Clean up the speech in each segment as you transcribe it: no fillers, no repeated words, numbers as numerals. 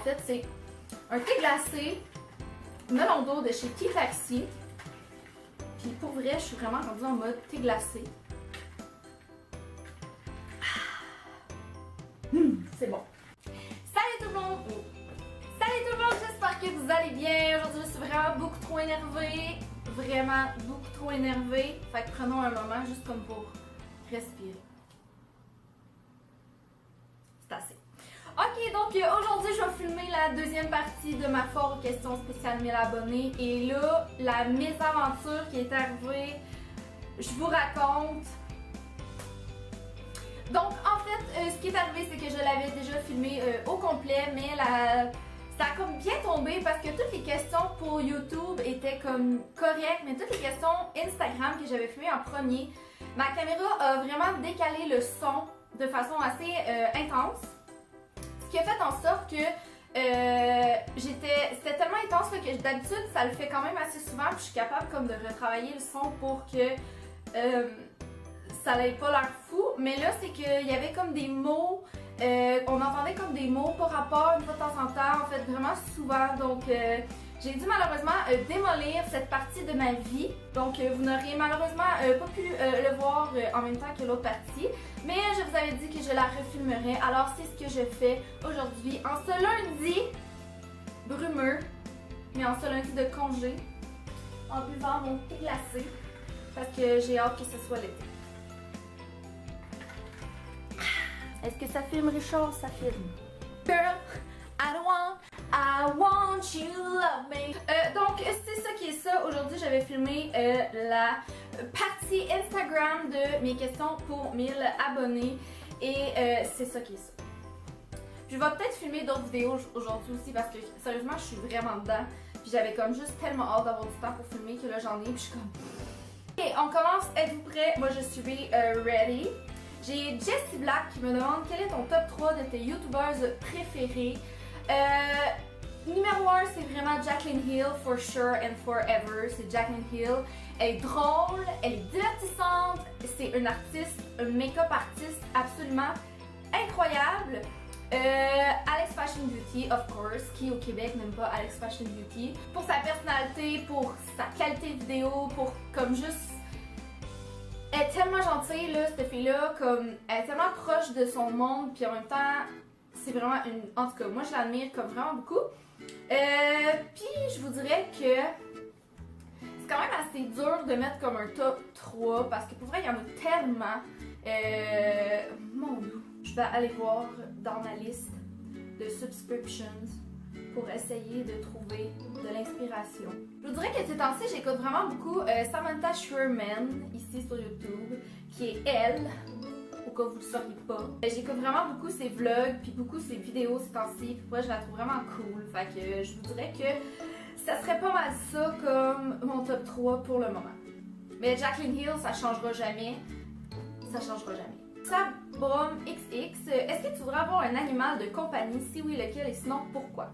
fait, c'est un thé glacé melon d'eau de chez Tea Taxi. Puis pour vrai, je suis vraiment rendue en mode thé glacé. C'est bon. Salut tout le monde! Salut tout le monde, j'espère que vous allez bien. Aujourd'hui, je suis vraiment beaucoup trop énervée. Vraiment beaucoup trop énervée. Fait que prenons un moment juste comme pour respirer. C'est assez. Ok, donc aujourd'hui, je vais filmer la deuxième partie de ma foire aux questions spéciales 1000 abonnés. Et là, la mésaventure qui est arrivée, je vous raconte. Donc, en fait, ce qui est arrivé, c'est que je l'avais déjà filmé au complet, mais ça a comme bien tombé parce que toutes les questions pour YouTube étaient comme correctes, mais toutes les questions Instagram que j'avais filmées en premier, ma caméra a vraiment décalé le son de façon assez intense. Ce qui a fait en sorte que c'était tellement intense là, que d'habitude ça le fait quand même assez souvent, puis je suis capable comme de retravailler le son pour que ça n'avait pas l'air fou, mais là c'est qu'il y avait comme des mots, on entendait comme des mots par rapport une fois de temps en temps, en fait vraiment souvent, donc j'ai dû malheureusement démolir cette partie de ma vie, donc vous n'auriez malheureusement pas pu le voir en même temps que l'autre partie, mais je vous avais dit que je la refilmerais, alors c'est ce que je fais aujourd'hui en ce lundi brumeux, mais en ce lundi de congé, en buvant mon thé glacé, parce que j'ai hâte que ce soit l'été. Est-ce que ça filme, Richard? Ça filme. Girl, I want you to love me. Donc, c'est ça qui est ça. Aujourd'hui, j'avais filmé la partie Instagram de mes questions pour 1000 abonnés. Et c'est ça qui est ça. Je vais peut-être filmer d'autres vidéos aujourd'hui aussi parce que sérieusement, je suis vraiment dedans. Puis j'avais comme juste tellement hâte d'avoir du temps pour filmer que là, j'en ai. Puis je suis comme... Ok, on commence. Êtes-vous prêts? Moi, je suis ready. J'ai Jessie Black qui me demande quel est ton top 3 de tes youtubeurs préférés. Numéro 1, c'est vraiment Jaclyn Hill, for sure and forever. C'est Jaclyn Hill. Elle est drôle, elle est divertissante. C'est une artiste, un make-up artiste absolument incroyable. Alex Fashion Beauty, of course. Qui au Québec n'aime pas Alex Fashion Beauty? Pour sa personnalité, pour sa qualité vidéo, pour comme juste... Elle est tellement gentille, là, cette fille-là, comme elle est tellement proche de son monde, puis en même temps, c'est vraiment une... En tout cas, moi, je l'admire comme vraiment beaucoup. Puis, je vous dirais que c'est quand même assez dur de mettre comme un top 3, parce que pour vrai, il y en a tellement. Mon Dieu. Je vais aller voir dans ma liste de subscriptions pour essayer de trouver de l'inspiration. Je vous dirais que ces temps-ci, j'écoute vraiment beaucoup Samantha Sherman, ici sur YouTube, qui est elle, au cas où vous ne le sauriez pas. J'écoute vraiment beaucoup ses vlogs, puis beaucoup ses vidéos ces temps-ci, puis moi je la trouve vraiment cool. Fait que je vous dirais que ça serait pas mal ça comme mon top 3 pour le moment. Mais Jaclyn Hill, ça changera jamais. Ça changera jamais. Sabrom XX, est-ce que tu voudrais avoir un animal de compagnie? Si oui, lequel et sinon pourquoi?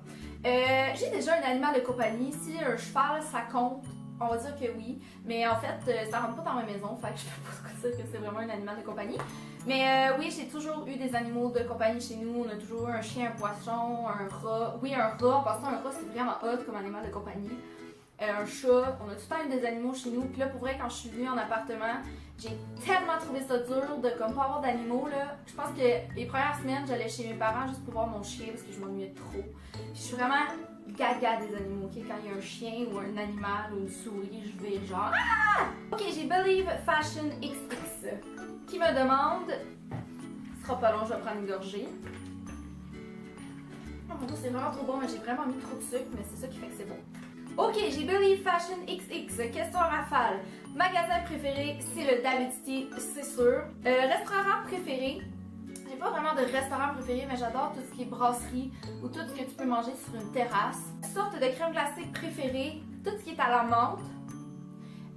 J'ai déjà un animal de compagnie. Si un cheval, ça compte, on va dire que oui. Mais en fait, ça rentre pas dans ma maison, fait que je peux pas dire que c'est vraiment un animal de compagnie. Mais oui, j'ai toujours eu des animaux de compagnie chez nous. On a toujours eu un chien, un poisson, un rat. Oui, un rat. En passant, un rat, c'est vraiment hot comme animal de compagnie. Un chat, on a tout le temps eu des animaux chez nous. Puis là, pour vrai, quand je suis venue en appartement, j'ai tellement trouvé ça dur de comme pas avoir d'animaux là. Je pense que les premières semaines, j'allais chez mes parents juste pour voir mon chien parce que je m'ennuyais trop. Puis je suis vraiment gaga des animaux, ok? Quand il y a un chien ou un animal ou une souris, je vais genre... Ah! Ok, j'ai Believe Fashion XX qui me demande... Ce sera pas long, je vais prendre une gorgée. Oh mon dieu, c'est vraiment trop bon, mais j'ai vraiment mis trop de sucre, mais c'est ça qui fait que c'est bon. Ok, j'ai Believe Fashion XX. Question rafale. Magasin préféré, c'est le David City, c'est sûr. Restaurant préféré. J'ai pas vraiment de restaurant préféré, mais j'adore tout ce qui est brasserie ou tout ce que tu peux manger sur une terrasse. Sorte de crème glacée préférée, tout ce qui est à la menthe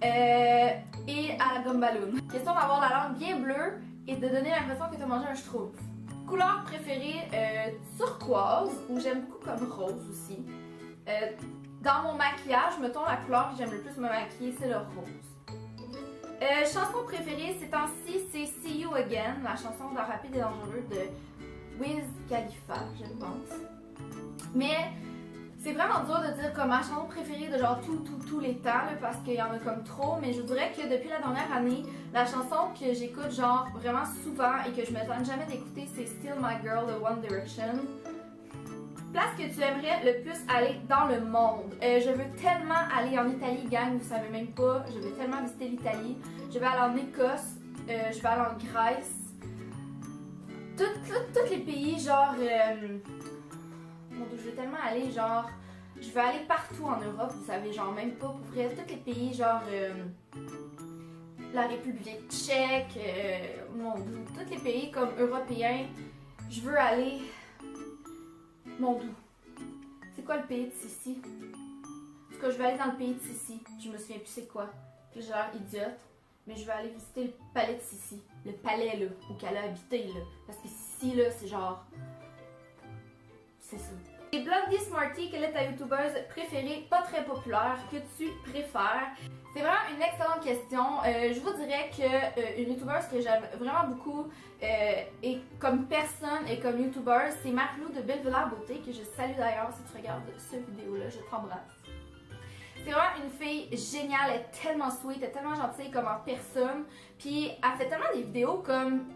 et à la gomme ballon. Question d'avoir la langue bien bleue et de donner l'impression que tu as mangé un schtroumpf. Couleur préférée, turquoise, ou j'aime beaucoup comme rose aussi. Dans mon maquillage, mettons la couleur que j'aime le plus me maquiller, c'est le rose. Chanson préférée ces temps-ci, c'est See You Again, la chanson de Rapide et Dangereux de Wiz Khalifa, je pense. Mais c'est vraiment dur de dire comme ma chanson préférée de genre tous les temps là, parce qu'il y en a comme trop, mais je dirais que depuis la dernière année, la chanson que j'écoute genre vraiment souvent et que je me tente jamais d'écouter, c'est Still My Girl de One Direction. Place que tu aimerais le plus aller dans le monde. Je veux tellement aller en Italie, gang, vous savez même pas. Je veux tellement visiter l'Italie. Je vais aller en Écosse, je vais aller en Grèce. Tous les pays, genre... Mon Dieu, je veux tellement aller, genre... Je veux aller partout en Europe, vous savez, genre même pas pour vrai. Tous les pays, genre... la République tchèque, mon Dieu, tous les pays comme européens. Je veux aller... Mon Dieu. C'est quoi le pays de Sissi? En tout cas, je vais aller dans le pays de Sissi. Je me souviens plus c'est quoi. J'ai l'air idiote. Mais je vais aller visiter le palais de Sissi. Le palais, là, où qu'elle a habité, là. Parce que Sissi, là, c'est genre... C'est ça. Et Blondie Smarty, quelle est ta youtubeuse préférée, pas très populaire, que tu préfères? C'est vraiment une excellente question. Je vous dirais que une youtubeuse que j'aime vraiment beaucoup et comme personne et comme youtubeuse, c'est Marie-Lou de Bellevillers Beauté, que je salue d'ailleurs si tu regardes cette vidéo-là, je t'embrasse. C'est vraiment une fille géniale, elle est tellement sweet, elle est tellement gentille comme en personne. Puis elle fait tellement des vidéos comme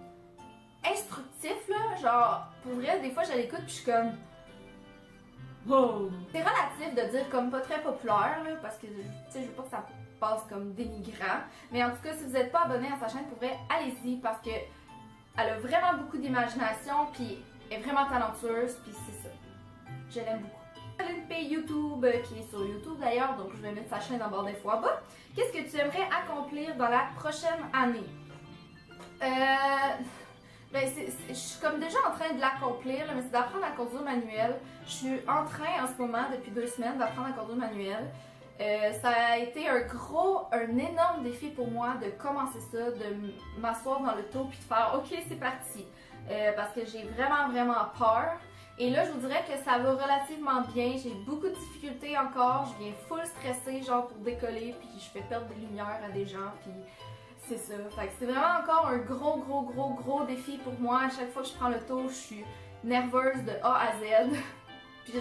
instructifs là, genre pour vrai, des fois je l'écoute puis je suis comme... Wow. C'est relatif de dire comme pas très populaire là, parce que tu sais, je veux pas que ça passe comme dénigrant. Mais en tout cas, si vous n'êtes pas abonné à sa chaîne, pour vrai, allez-y parce que elle a vraiment beaucoup d'imagination puis est vraiment talentueuse puis c'est ça. Je l'aime beaucoup. Elle a une page YouTube qui est sur YouTube d'ailleurs, donc je vais mettre sa chaîne en barre d'infos en bas. Qu'est-ce que tu aimerais accomplir dans la prochaine année? Ben je suis comme déjà en train de l'accomplir, mais c'est d'apprendre à conduire manuel. Je suis en train en ce moment, depuis 2 semaines, d'apprendre à conduire manuel. Ça a été un énorme défi pour moi de commencer ça, de m'asseoir dans l'auto puis de faire OK, c'est parti. Parce que j'ai vraiment peur. Et là, je vous dirais que ça va relativement bien. J'ai beaucoup de difficultés encore. Je viens full stressée, genre pour décoller, puis je fais perdre des lumières à des gens, puis c'est ça. Fait que c'est vraiment encore un gros défi pour moi. À chaque fois que je prends l'auto, je suis nerveuse de A à Z. Puis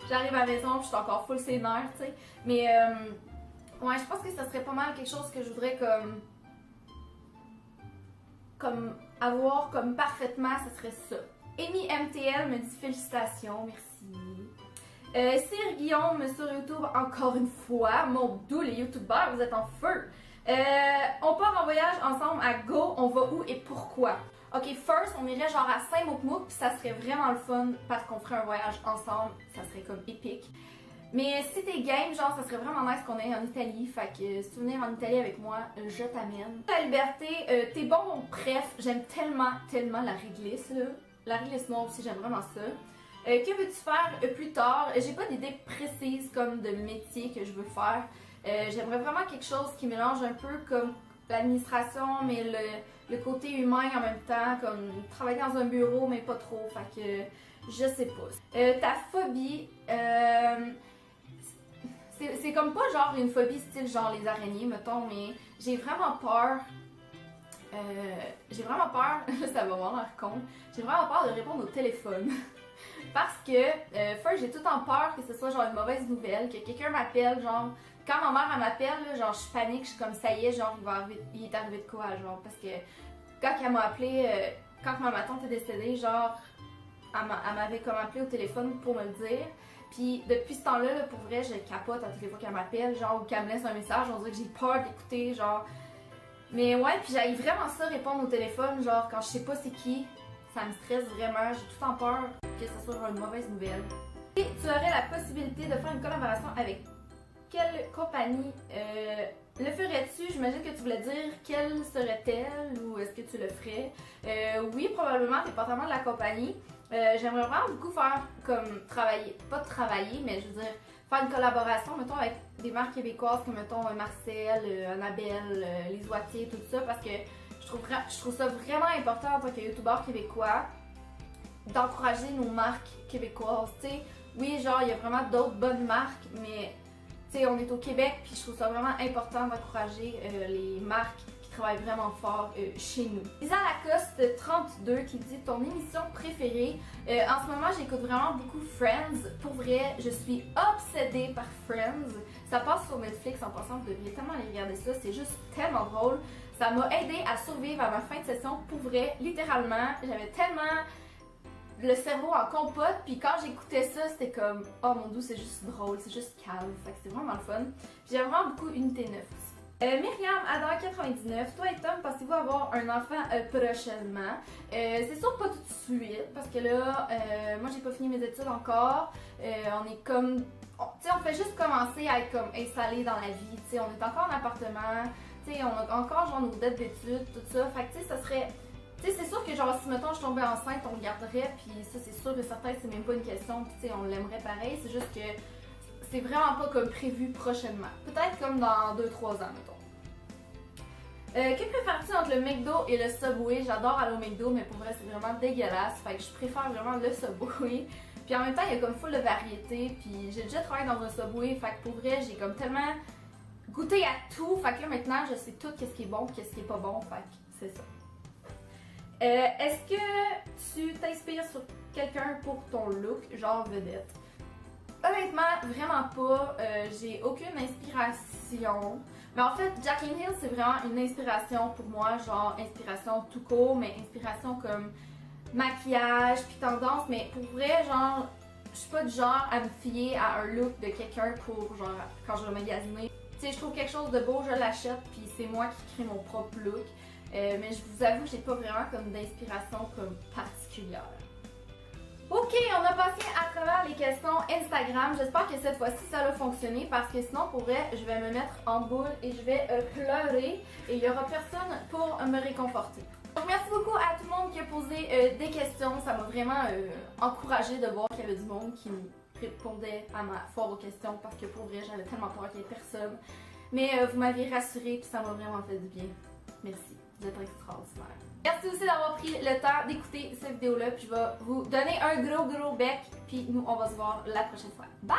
j'arrive à la maison, puis je suis encore full ses nerfs, tu sais. Mais ouais, je pense que ça serait pas mal quelque chose que je voudrais comme avoir comme parfaitement, ce serait ça. Amy MTL me dit félicitations, merci. Sir Guillaume sur YouTube encore une fois. Mon doux, les youtubeurs, vous êtes en feu. On part en voyage ensemble à Go, on va où et pourquoi? Ok, first, on irait genre à Saint-Mouk-Mouk, puis ça serait vraiment le fun parce qu'on ferait un voyage ensemble, ça serait comme épique. Mais si t'es game, genre, ça serait vraiment nice qu'on aille en Italie, fait que si tu veux venir en Italie avec moi, je t'amène. La liberté, t'es bon, mon bref, j'aime tellement la réglisse, là. La réglisse noire aussi, j'aime vraiment ça. Que veux-tu faire plus tard? J'ai pas d'idée précise comme de métier que je veux faire. J'aimerais vraiment quelque chose qui mélange un peu comme l'administration, mais le côté humain en même temps, comme travailler dans un bureau, mais pas trop, fait que je sais pas. Ta phobie, c'est comme pas genre une phobie style genre les araignées, mettons, mais j'ai vraiment peur. Ça va avoir l'air con, j'ai vraiment peur de répondre au téléphone. Parce que, first, j'ai tout en peur que ce soit genre une mauvaise nouvelle, que quelqu'un m'appelle, genre, quand ma mère elle m'appelle, genre, je panique, je suis comme ça y est, genre, il est arrivé de quoi, genre, parce que quand elle m'a appelé, quand ma tante est décédée, genre, elle m'avait comme appelé au téléphone pour me le dire. Puis depuis ce temps-là, là, pour vrai, je capote à toutes les fois qu'elle m'appelle, genre, ou qu'elle me laisse un message, on dirait que j'ai peur d'écouter, genre. Mais ouais, puis j'arrive vraiment ça répondre au téléphone, genre, quand je sais pas c'est qui. Ça me stresse vraiment, j'ai tout en peur que ce soit genre une mauvaise nouvelle. Et tu aurais la possibilité de faire une collaboration avec quelle compagnie le ferais-tu? J'imagine que tu voulais dire quelle serait-elle ou est-ce que tu le ferais? Oui, probablement, dépendamment de la compagnie. J'aimerais vraiment beaucoup faire comme pas travailler, mais je veux dire, faire une collaboration, mettons, avec des marques québécoises comme, mettons, Marcel, Annabelle, les Oitiers, tout ça, parce que je trouve ça vraiment important en tant que youtubeur québécois d'encourager nos marques québécoises, tu sais. Oui, genre, il y a vraiment d'autres bonnes marques, mais tu sais, on est au Québec, puis je trouve ça vraiment important d'encourager les marques qui travaille vraiment fort chez nous. Lisa Lacoste 32 qui dit ton émission préférée. En ce moment, j'écoute vraiment beaucoup Friends. Pour vrai, je suis obsédée par Friends. Ça passe sur Netflix en passant, vous devriez tellement aller regarder ça, c'est juste tellement drôle. Ça m'a aidé à survivre à ma fin de session. Pour vrai, littéralement, j'avais tellement le cerveau en compote, puis quand j'écoutais ça, c'était comme oh mon dieu, c'est juste drôle, c'est juste calme, fait que c'est vraiment le fun. Puis j'aime vraiment beaucoup Unité 9 aussi. Myriam Adam 99, toi et Tom, pensez-vous avoir un enfant prochainement? C'est sûr pas tout de suite, parce que là, moi j'ai pas fini mes études encore. On est comme, tu sais, on fait juste commencer à être comme installé dans la vie, tu sais, on est encore en appartement, tu sais, on a encore genre nos dettes d'études, tout ça, fait que tu sais, ça serait. Tu sais, c'est sûr que genre si mettons je tombais enceinte, on le garderait, puis ça c'est sûr que certains c'est même pas une question, puis tu sais, on l'aimerait pareil, c'est juste que c'est vraiment pas comme prévu prochainement. Peut-être comme dans 2-3 ans, mettons. Que préfères-tu entre le McDo et le Subway? J'adore aller au McDo, mais pour vrai c'est vraiment dégueulasse, fait que je préfère vraiment le Subway. Puis en même temps, il y a comme full de variété, puis j'ai déjà travaillé dans un Subway, fait que pour vrai j'ai comme tellement goûté à tout, fait que là maintenant je sais tout qu'est-ce qui est bon, qu'est-ce qui est pas bon, fait que c'est ça. Est-ce que tu t'inspires sur quelqu'un pour ton look, genre vedette? Honnêtement, vraiment pas. J'ai aucune inspiration. Mais en fait, Jaclyn Hill, c'est vraiment une inspiration pour moi, genre inspiration tout court, mais inspiration comme maquillage puis tendance. Mais pour vrai, genre, je suis pas du genre à me fier à un look de quelqu'un pour, genre, quand je vais magasiner. Tu sais, je trouve quelque chose de beau, je l'achète, puis c'est moi qui crée mon propre look. Mais je vous avoue, j'ai pas vraiment comme d'inspiration comme particulière. Ok, on a passé à travers les questions Instagram. J'espère que cette fois-ci ça a fonctionné parce que sinon pour vrai, je vais me mettre en boule et je vais pleurer et il y aura personne pour me réconforter. Donc merci beaucoup à tout le monde qui a posé des questions. Ça m'a vraiment encouragée de voir qu'il y avait du monde qui me répondait à ma foire aux questions parce que pour vrai, j'avais tellement peur qu'il y ait personne. Mais vous m'aviez rassurée puis ça m'a vraiment fait du bien. Merci. Vous êtes extraordinaire. Merci aussi d'avoir pris le temps d'écouter cette vidéo-là. Puis je vais vous donner un gros bec. Puis nous, on va se voir la prochaine fois. Bye!